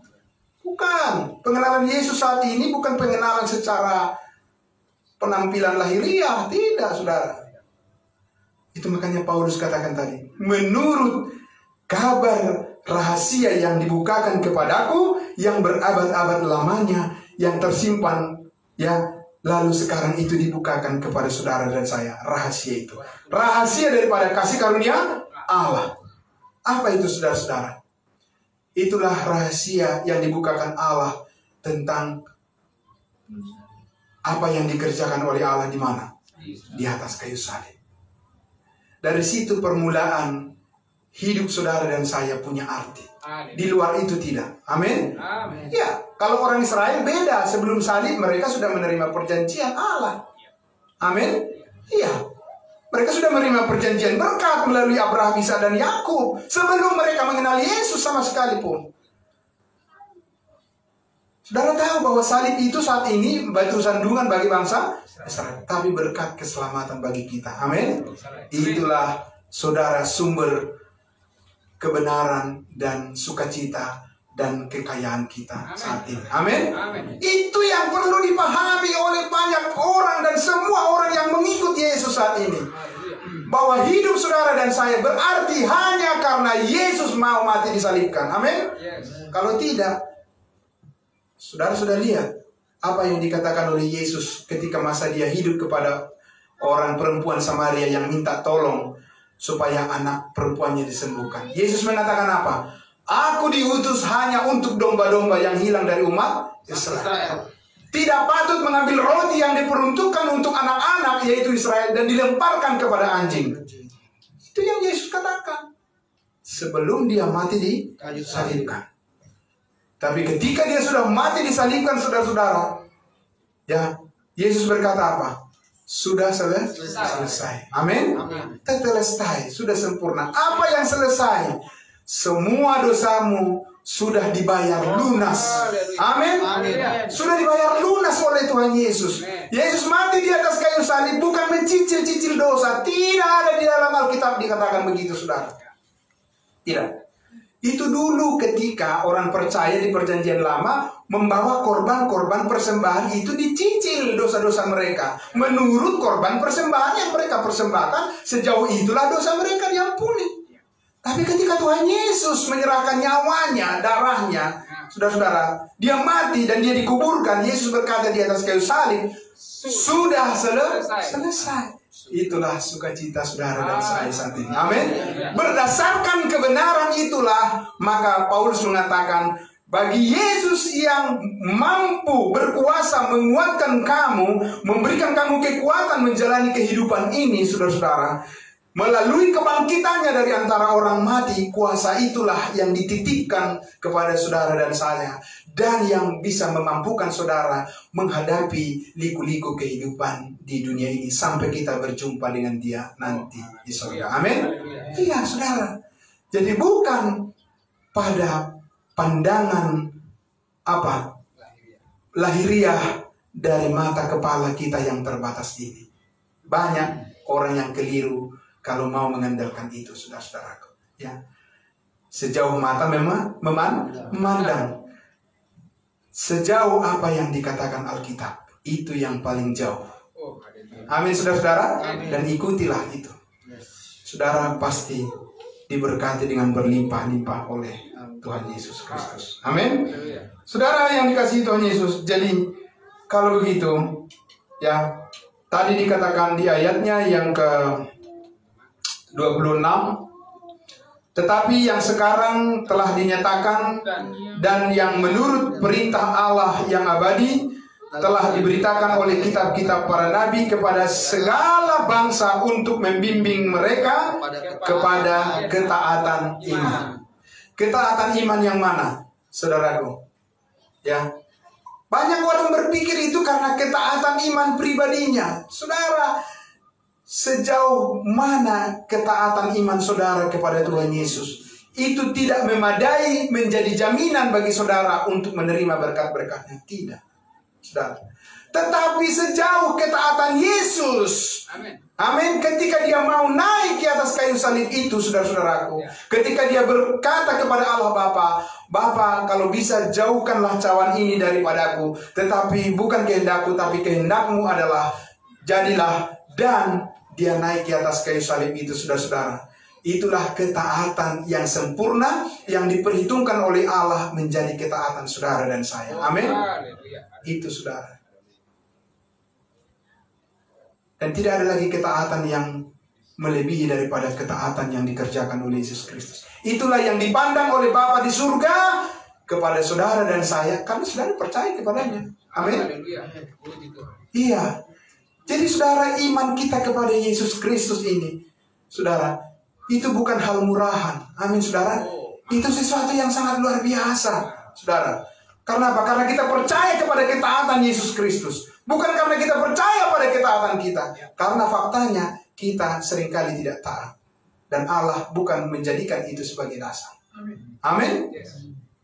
Speaker 1: Bukan. Pengenalan Yesus saat ini bukan pengenalan secara penampilan lahiriah. Tidak, saudara. Itu makanya Paulus katakan tadi. Menurut kabar rahasia yang dibukakan kepadaku, yang berabad-abad lamanya, yang tersimpan, ya, lalu sekarang itu dibukakan kepada saudara dan saya. Rahasia itu. Rahasia daripada kasih karunia Allah. Apa itu, saudara-saudara? Itulah rahasia yang dibukakan Allah tentang apa yang dikerjakan oleh Allah di mana? Di atas kayu salib. Dari situ permulaan hidup saudara dan saya punya arti. Di luar itu tidak. Amin? Ya, kalau orang Israel beda. Sebelum salib mereka sudah menerima perjanjian Allah. Amin? Iya. Mereka sudah menerima perjanjian berkat melalui Abraham, Ishak, dan Yakub sebelum mereka mengenal Yesus sama sekalipun. Saudara tahu bahwa salib itu saat ini batu sandungan bagi bangsa Israel, tapi berkat keselamatan bagi kita. Amin. Itulah saudara sumber kebenaran dan sukacita dan kekayaan kita saat ini. Amin. Itu yang perlu dipahami oleh banyak orang dan semua orang yang mengikut Yesus saat ini. Bahwa hidup saudara dan saya berarti hanya karena Yesus mau mati disalibkan. Amin. Kalau tidak, saudara sudah lihat apa yang dikatakan oleh Yesus ketika masa dia hidup kepada orang perempuan Samaria yang minta tolong supaya anak perempuannya disembuhkan. Yesus mengatakan apa? Aku diutus hanya untuk domba-domba yang hilang dari umat Israel. Tidak patut mengambil roti yang diperuntukkan untuk anak-anak, yaitu Israel, dan dilemparkan kepada anjing. Itu yang Yesus katakan sebelum dia mati disalibkan. Tapi ketika dia sudah mati disalibkan, saudara-saudara, ya, Yesus berkata apa? Sudah selesai. Amin. Tetelestai, sudah sempurna. Apa yang selesai? Semua dosamu sudah dibayar lunas. Amin. Sudah dibayar lunas oleh Tuhan Yesus. Yesus mati di atas kayu salib bukan mencicil-cicil dosa. Tidak ada di dalam Alkitab dikatakan begitu, saudara. Tidak. Itu dulu ketika orang percaya di perjanjian lama membawa korban-korban persembahan itu dicicil dosa-dosa mereka. Menurut korban persembahan yang mereka persembahkan, sejauh itulah dosa mereka diampuni. Tapi ketika Tuhan Yesus menyerahkan nyawanya, darahnya, saudara-saudara, dia mati dan dia dikuburkan. Yesus berkata di atas kayu salib, sudah selesai. Itulah sukacita saudara dan saya saat ini. Amin. Berdasarkan kebenaran itulah, maka Paulus mengatakan, bagi Yesus yang mampu berkuasa menguatkan kamu, memberikan kamu kekuatan menjalani kehidupan ini, saudara-saudara, melalui kebangkitannya dari antara orang mati, kuasa itulah yang dititipkan kepada saudara dan saya, dan yang bisa memampukan saudara menghadapi liku-liku kehidupan di dunia ini sampai kita berjumpa dengan Dia nanti di surga. Amin. Iya, saudara. Jadi bukan pada pandangan apa? Lahiriah dari mata kepala kita yang terbatas ini. Banyak orang yang keliru kalau mau mengandalkan itu, saudara-saudaraku. Ya, sejauh mata memang memandang. Sejauh apa yang dikatakan Alkitab, itu yang paling jauh. Amin, saudara-saudara. Dan ikutilah itu. Saudara pasti diberkati dengan berlimpah-limpah oleh Tuhan Yesus Kristus. Amin. Saudara yang dikasihi Tuhan Yesus, jadi kalau begitu, ya, tadi dikatakan di ayatnya yang ke-26, tetapi yang sekarang telah dinyatakan dan yang menurut perintah Allah yang abadi telah diberitakan oleh kitab-kitab para nabi kepada segala bangsa untuk membimbing mereka kepada ketaatan iman. Ketaatan iman yang mana, saudaraku? Ya, banyak orang berpikir itu karena ketaatan iman pribadinya. Saudara, sejauh mana ketaatan iman saudara kepada Tuhan Yesus itu tidak memadai menjadi jaminan bagi saudara untuk menerima berkat-berkatnya. Tidak, saudara. Tetapi sejauh ketaatan Yesus, amin, ketika dia mau naik ke atas kayu salib itu, saudara-saudaraku, ketika dia berkata kepada Allah Bapa, Bapa, kalau bisa jauhkanlah cawan ini daripadaku, tetapi bukan kehendakku, tapi kehendakmu adalah jadilah. Dan dia naik ke atas kayu salib itu, saudara-saudara. Itulah ketaatan yang sempurna yang diperhitungkan oleh Allah menjadi ketaatan saudara dan saya. Amin. Itu, saudara. Dan tidak ada lagi ketaatan yang melebihi daripada ketaatan yang dikerjakan oleh Yesus Kristus. Itulah yang dipandang oleh Bapa di surga kepada saudara dan saya, karena saudara percaya kepadanya. Amin. Iya. Jadi saudara, iman kita kepada Yesus Kristus ini, saudara, itu bukan hal murahan. Amin, saudara. Itu sesuatu yang sangat luar biasa, saudara. Karena apa? Karena kita percaya kepada ketaatan Yesus Kristus. Bukan karena kita percaya pada ketaatan kita. Karena faktanya kita seringkali tidak taat. Dan Allah bukan menjadikan itu sebagai dasar. Amin.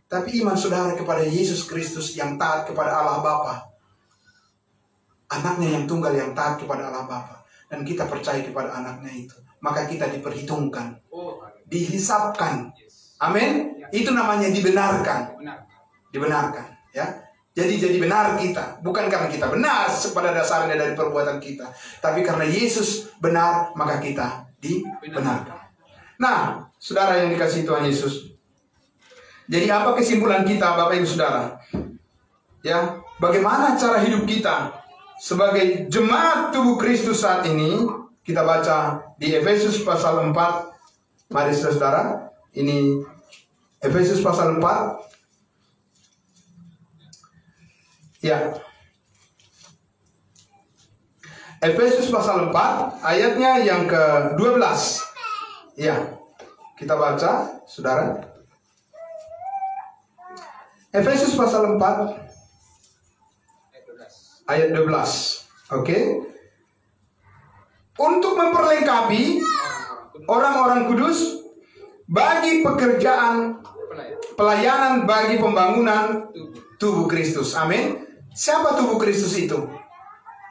Speaker 1: Tapi iman saudara kepada Yesus Kristus yang taat kepada Allah Bapa, anaknya yang tunggal yang taat kepada Allah Bapa, dan kita percaya kepada anaknya itu, maka kita diperhitungkan, dihisapkan. Amin. Itu namanya dibenarkan. Dibenarkan, ya. Jadi benar kita, bukan karena kita benar pada dasarnya dari perbuatan kita, tapi karena Yesus benar, maka kita dibenarkan. Nah, saudara yang dikasihi Tuhan Yesus, jadi apa kesimpulan kita, Bapak Ibu Saudara? Ya, bagaimana cara hidup kita sebagai jemaat tubuh Kristus saat ini? Kita baca di Efesus pasal 4. Mari saudara, ini Efesus pasal 4. Ya, Efesus pasal 4 ayatnya yang ke-12. Ya, kita baca, saudara. Efesus pasal 4 ayat 12. Oke. Untuk memperlengkapi orang-orang kudus bagi pekerjaan pelayanan bagi pembangunan tubuh Kristus. Amin. Siapa tubuh Kristus itu?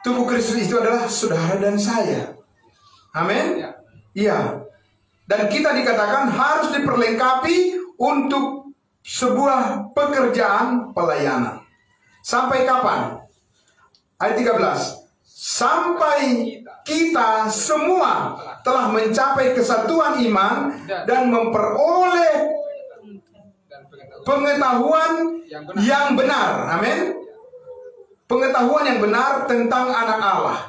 Speaker 1: Tubuh Kristus itu adalah saudara dan saya. Amin. Iya. Dan kita dikatakan harus diperlengkapi untuk sebuah pekerjaan pelayanan. Sampai kapan? Ayat 13. Sampai kita semua telah mencapai kesatuan iman dan memperoleh pengetahuan yang benar. Amin. Pengetahuan yang benar tentang anak Allah,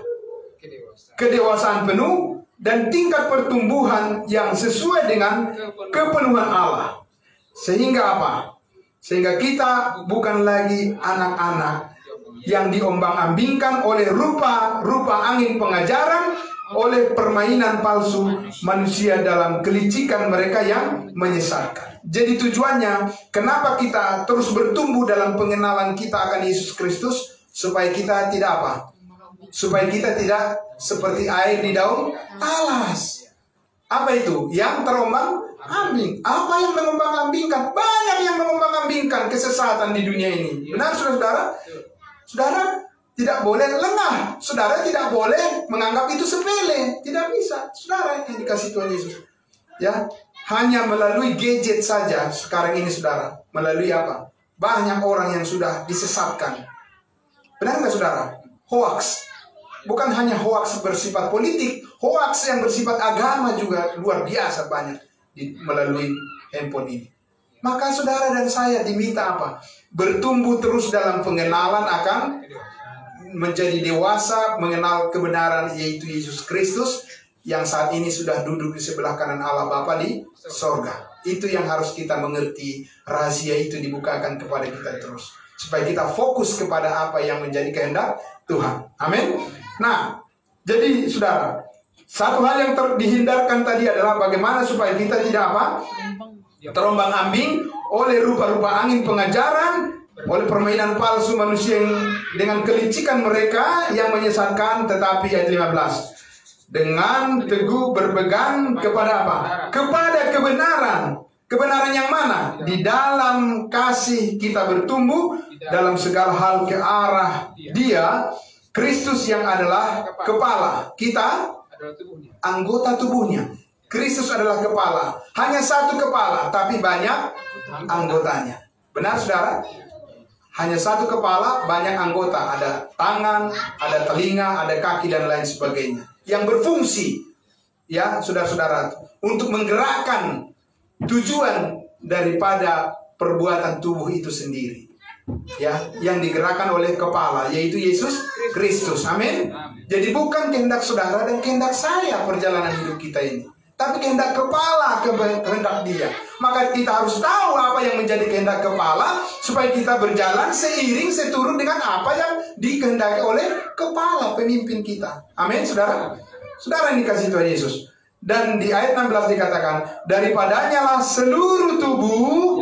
Speaker 1: kedewasaan penuh dan tingkat pertumbuhan yang sesuai dengan kepenuhan Allah. Sehingga apa? Sehingga kita bukan lagi anak-anak yang diombang-ambingkan oleh rupa-rupa angin pengajaran, oleh permainan palsu manusia dalam kelicikan mereka yang menyesatkan. Jadi tujuannya, kenapa kita terus bertumbuh dalam pengenalan kita akan Yesus Kristus? Supaya kita tidak apa? Supaya kita tidak seperti air di daun talas. Apa itu? Yang terombang-ambing. Apa yang mengombang-ambingkan? Banyak yang mengombang-ambingkan kesesatan di dunia ini. Benar, saudara? Saudara tidak boleh lengah. Saudara tidak boleh menganggap itu sepele. Tidak bisa. Saudara yang dikasih Tuhan Yesus, ya, hanya melalui gadget saja sekarang ini, saudara. Melalui apa? Banyak orang yang sudah disesatkan. Benar nggak, saudara? Hoax. Bukan hanya hoax bersifat politik, hoax yang bersifat agama juga luar biasa banyak. melalui handphone ini. Maka saudara dan saya diminta apa? Bertumbuh terus dalam pengenalan akan menjadi dewasa, mengenal kebenaran yaitu Yesus Kristus yang saat ini sudah duduk di sebelah kanan Allah Bapa di sorga. Itu yang harus kita mengerti, rahasia itu dibukakan kepada kita terus, supaya kita fokus kepada apa yang menjadi kehendak Tuhan. Amin. Nah, jadi saudara, satu hal yang dihindarkan tadi adalah bagaimana supaya kita tidak apa? Terombang-ambing oleh rupa-rupa angin pengajaran, oleh permainan palsu manusia yang dengan kelicikan mereka yang menyesatkan. Tetapi ayat 15, dengan teguh berpegang kepada apa? Kepada kebenaran. Kebenaran yang mana? Di dalam kasih kita bertumbuh dalam segala hal ke arah Dia, Kristus yang adalah kepala. Kita anggota tubuhnya. Kristus adalah kepala. Hanya satu kepala, tapi banyak anggotanya. Benar, saudara? Hanya satu kepala, banyak anggota. Ada tangan, ada telinga, ada kaki, dan lain sebagainya. Yang berfungsi, ya, saudara-saudara, untuk menggerakkan tujuan daripada perbuatan tubuh itu sendiri. Ya, yang digerakkan oleh kepala, yaitu Yesus Kristus. Amin. Jadi bukan kehendak saudara dan kehendak saya perjalanan hidup kita ini, tapi kehendak kepala, kehendak Dia. Maka kita harus tahu apa yang menjadi kehendak kepala, supaya kita berjalan seiring seturut dengan apa yang dikehendaki oleh kepala, pemimpin kita. Amin, saudara. Saudara yang dikasihi Tuhan Yesus. Dan di ayat 16 dikatakan, daripadanya lah seluruh tubuh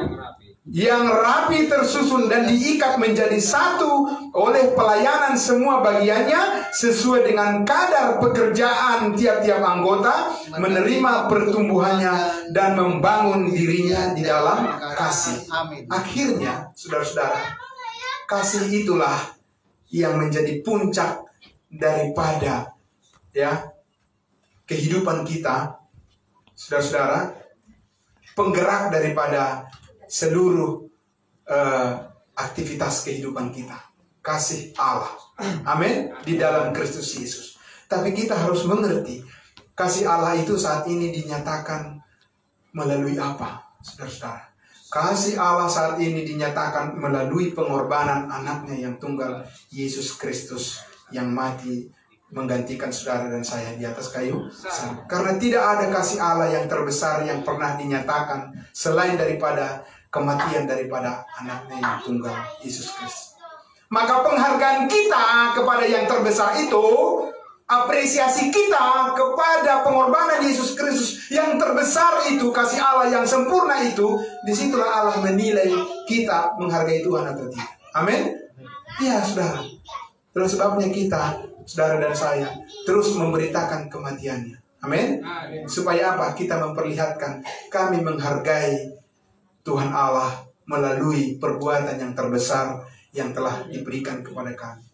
Speaker 1: yang rapi tersusun dan diikat menjadi satu oleh pelayanan semua bagiannya sesuai dengan kadar pekerjaan tiap-tiap anggota, menerima pertumbuhannya dan membangun dirinya di dalam kasih. Akhirnya, saudara-saudara, kasih itulah yang menjadi puncak daripada kehidupan kita, saudara-saudara, penggerak daripada seluruh aktivitas kehidupan kita. Kasih Allah, amin, di dalam Kristus Yesus. Tapi kita harus mengerti, kasih Allah itu saat ini dinyatakan melalui apa, saudara-saudara? Kasih Allah saat ini dinyatakan melalui pengorbanan anaknya yang tunggal, Yesus Kristus, yang mati menggantikan saudara dan saya di atas kayu salib. Karena tidak ada kasih Allah yang terbesar yang pernah dinyatakan selain daripada kematian daripada anaknya yang tunggal, Yesus Kristus. Maka penghargaan kita kepada yang terbesar itu, apresiasi kita kepada pengorbanan Yesus Kristus yang terbesar itu, kasih Allah yang sempurna itu, disitulah Allah menilai kita menghargai Tuhan atau tidak. Amin. Ya, saudara. Terus sebabnya kita, saudara dan saya, terus memberitakan kematiannya. Amin. Supaya apa? Kita memperlihatkan kami menghargai Tuhan Allah melalui perbuatan yang terbesar yang telah diberikan kepada kami.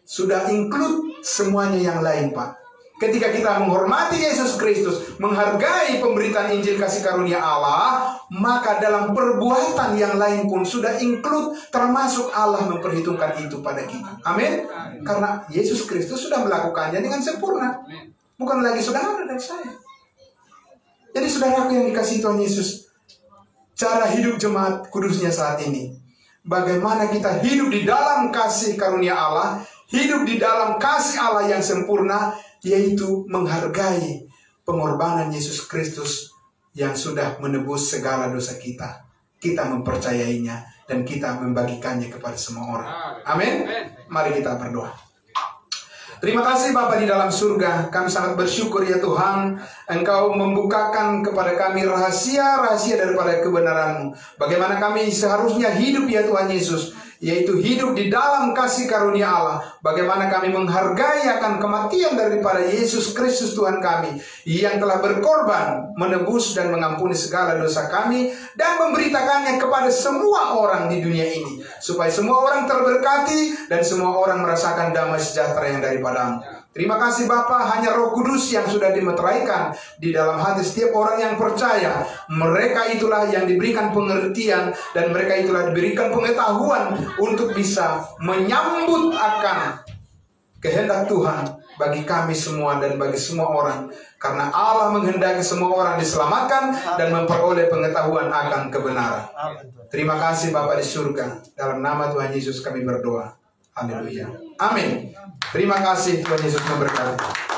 Speaker 1: Sudah include semuanya yang lain, Pak. Ketika kita menghormati Yesus Kristus, menghargai pemberitaan Injil kasih karunia Allah, maka dalam perbuatan yang lain pun sudah include, termasuk Allah memperhitungkan itu pada kita. Amin. Karena Yesus Kristus sudah melakukannya dengan sempurna. Bukan lagi saudara dan saya. Jadi saudaraku yang dikasihi Tuhan Yesus, cara hidup jemaat kudusnya saat ini, bagaimana kita hidup di dalam kasih karunia Allah, hidup di dalam kasih Allah yang sempurna, yaitu menghargai pengorbanan Yesus Kristus yang sudah menebus segala dosa kita. Kita mempercayainya dan kita membagikannya kepada semua orang. Amin. Mari kita berdoa. Terima kasih Bapa di dalam surga. Kami sangat bersyukur ya Tuhan, Engkau membukakan kepada kami rahasia-rahasia daripada kebenaran-Mu. Bagaimana kami seharusnya hidup ya Tuhan Yesus, yaitu hidup di dalam kasih karunia Allah. Bagaimana kami menghargai akan kematian daripada Yesus Kristus Tuhan kami, yang telah berkorban menebus dan mengampuni segala dosa kami, dan memberitakannya kepada semua orang di dunia ini, supaya semua orang terberkati dan semua orang merasakan damai sejahtera yang daripada-Mu. Terima kasih Bapa, hanya Roh Kudus yang sudah dimeteraikan di dalam hati setiap orang yang percaya. Mereka itulah yang diberikan pengertian dan mereka itulah diberikan pengetahuan untuk bisa menyambut akan kehendak Tuhan bagi kami semua dan bagi semua orang. Karena Allah menghendaki semua orang diselamatkan dan memperoleh pengetahuan akan kebenaran. Terima kasih Bapa di surga. Dalam nama Tuhan Yesus kami berdoa. Haleluya. Amin. Terima kasih, Tuhan Yesus memberkati.